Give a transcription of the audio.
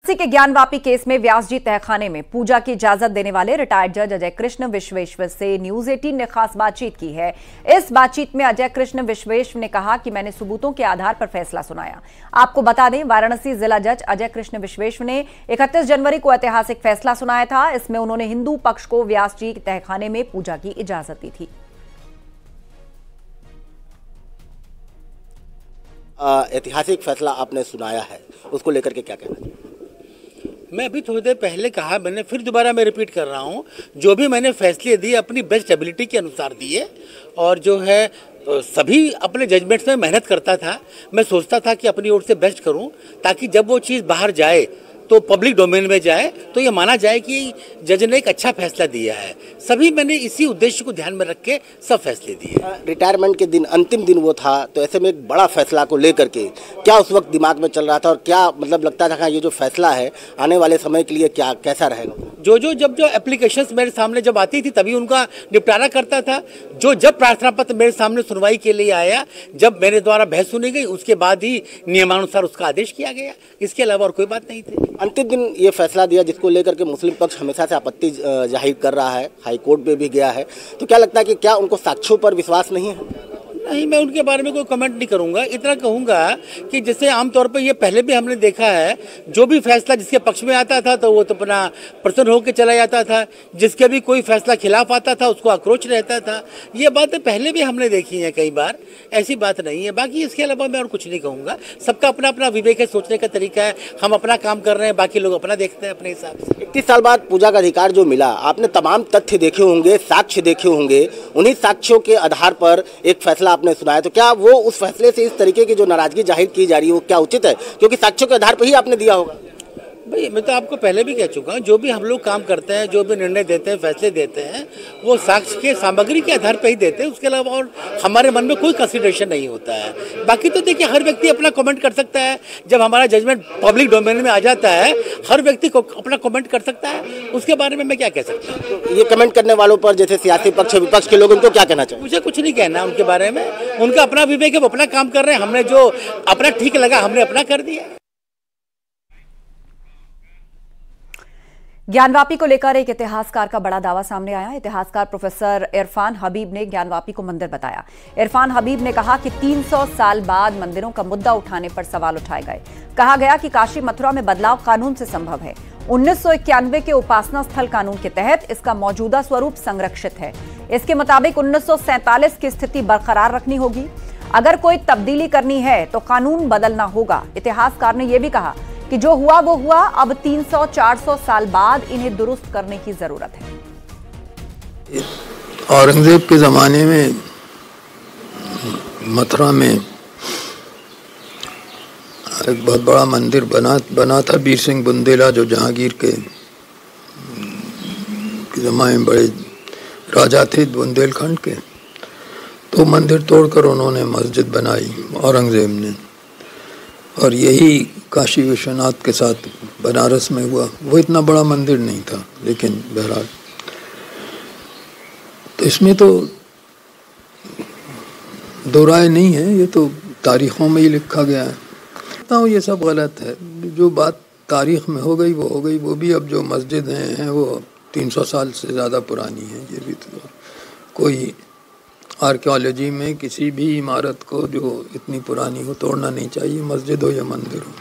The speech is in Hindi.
वाराणसी के ज्ञानवापी केस में व्यास जी तहखाने में पूजा की इजाजत देने वाले रिटायर्ड जज अजय कृष्ण विश्वेश्वर से न्यूज 18 ने खास बातचीत की है। इस बातचीत में अजय कृष्ण विश्वेश्वर ने कहा कि मैंने सबूतों के आधार पर फैसला सुनाया। आपको बता दें, वाराणसी जिला जज अजय कृष्ण विश्वेश्वर ने 31 जनवरी को ऐतिहासिक फैसला सुनाया था। इसमें उन्होंने हिंदू पक्ष को व्यास जी तहखाने में पूजा की इजाजत दी थी। ऐतिहासिक फैसला आपने सुनाया है, उसको लेकर के क्या कहना चाहिए? मैं अभी थोड़ी देर पहले कहा, मैंने फिर दोबारा मैं रिपीट कर रहा हूँ, जो भी मैंने फैसले दिए अपनी बेस्ट एबिलिटी के अनुसार दिए और जो है सभी अपने जजमेंट्स में मेहनत करता था। मैं सोचता था कि अपनी ओर से बेस्ट करूं ताकि जब वो चीज़ बाहर जाए तो पब्लिक डोमेन में जाए तो ये माना जाए कि जज ने एक अच्छा फैसला दिया है। सभी मैंने इसी उद्देश्य को ध्यान में रख के सब फैसले दिए। रिटायरमेंट के दिन अंतिम दिन वो था, तो ऐसे में एक बड़ा फैसला को लेकर के क्या उस वक्त दिमाग में चल रहा था और क्या मतलब लगता था कि ये जो फैसला है आने वाले समय के लिए क्या कैसा रहेगा? जब एप्लीकेशंस मेरे सामने जब आती थी तभी उनका निपटारा करता था। जब प्रार्थना पत्र मेरे सामने सुनवाई के लिए आया, जब मेरे द्वारा बहस सुनी गई, उसके बाद ही नियमानुसार उसका आदेश किया गया। इसके अलावा और कोई बात नहीं थी। अंतिम दिन ये फैसला दिया जिसको लेकर के मुस्लिम पक्ष हमेशा से आपत्ति जाहिर कर रहा है, हाई कोर्ट में भी गया है, तो क्या लगता है कि क्या उनको साक्ष्यों पर विश्वास नहीं है? नहीं, मैं उनके बारे में कोई कमेंट नहीं करूंगा। इतना कहूंगा कि जैसे आमतौर पर ये पहले भी हमने देखा है, जो भी फैसला जिसके पक्ष में आता था तो वो तो अपना प्रसन्न होकर चला जाता था, जिसके भी कोई फैसला खिलाफ आता था उसको आक्रोश रहता था। ये बातें पहले भी हमने देखी हैं कई बार, ऐसी बात नहीं है। बाकी इसके अलावा मैं और कुछ नहीं कहूँगा। सबका अपना अपना विवेक है, सोचने का तरीका है। हम अपना काम कर रहे हैं, बाकी लोग अपना देखते हैं अपने हिसाब से। 31 साल बाद पूजा का अधिकार जो मिला, आपने तमाम तथ्य देखे होंगे, साक्ष्य देखे होंगे, उन्हीं साक्ष्यों के आधार पर एक फैसला आपने सुनाया, तो क्या वो उस फैसले से इस तरीके की जो नाराजगी जाहिर की जा रही है वो क्या उचित है? क्योंकि साक्ष्यों के आधार पर ही आपने दिया होगा। भाई, मैं तो आपको पहले भी कह चुका हूँ, जो भी हम लोग काम करते हैं, जो भी निर्णय देते हैं, फैसले देते हैं, वो साक्ष्य के सामग्री के आधार पर ही देते हैं। उसके अलावा और हमारे मन में कोई कंसिडरेशन नहीं होता है। बाकी तो देखिए, हर व्यक्ति अपना कमेंट कर सकता है। जब हमारा जजमेंट पब्लिक डोमेन में आ जाता है, हर व्यक्ति को अपना कमेंट कर सकता है। उसके बारे में मैं क्या कह सकता हूँ? तो ये कमेंट करने वालों पर जैसे सियासी पक्ष विपक्ष के लोग, उनको क्या कहना चाहिए? मुझे कुछ नहीं कहना उनके बारे में। उनका अपना विवेक है, वो अपना काम कर रहे हैं। हमने जो अपना ठीक लगा हमने अपना कर दिया। ज्ञानवापी को लेकर एक इतिहासकार का बड़ा दावा सामने आया। इतिहासकार प्रोफेसर इरफान हबीब ने ज्ञानवापी को मंदिर बताया। इरफान हबीब ने कहा कि 300 साल बाद मंदिरों का मुद्दा उठाने पर सवाल उठाए गए। कहा गया कि काशी मथुरा में बदलाव कानून से संभव है। 1991 के उपासना स्थल कानून के तहत इसका मौजूदा स्वरूप संरक्षित है। इसके मुताबिक 1947 की स्थिति बरकरार रखनी होगी। अगर कोई तब्दीली करनी है तो कानून बदलना होगा। इतिहासकार ने यह भी कहा कि जो हुआ वो हुआ, अब 300-400 साल बाद इन्हें दुरुस्त करने की जरूरत है। औरंगजेब के ज़माने में मथुरा में एक बहुत बड़ा मंदिर बना था। वीर सिंह बुंदेला जो जहांगीर के ज़माने में बड़े राजा थे बुंदेलखंड के, तो मंदिर तोड़कर उन्होंने मस्जिद बनाई औरंगजेब ने। और यही काशी विश्वनाथ के साथ बनारस में हुआ। वो इतना बड़ा मंदिर नहीं था, लेकिन बहरहाल तो इसमें तो दो राय नहीं है, ये तो तारीखों में ही लिखा गया है। तो ये सब गलत है। जो बात तारीख में हो गई वो हो गई। वो भी अब जो मस्जिद हैं वो 300 साल से ज़्यादा पुरानी है। ये भी तो कोई आर्कियोलॉजी में किसी भी इमारत को जो इतनी पुरानी हो तोड़ना नहीं चाहिए, मस्जिद हो या मंदिर हो।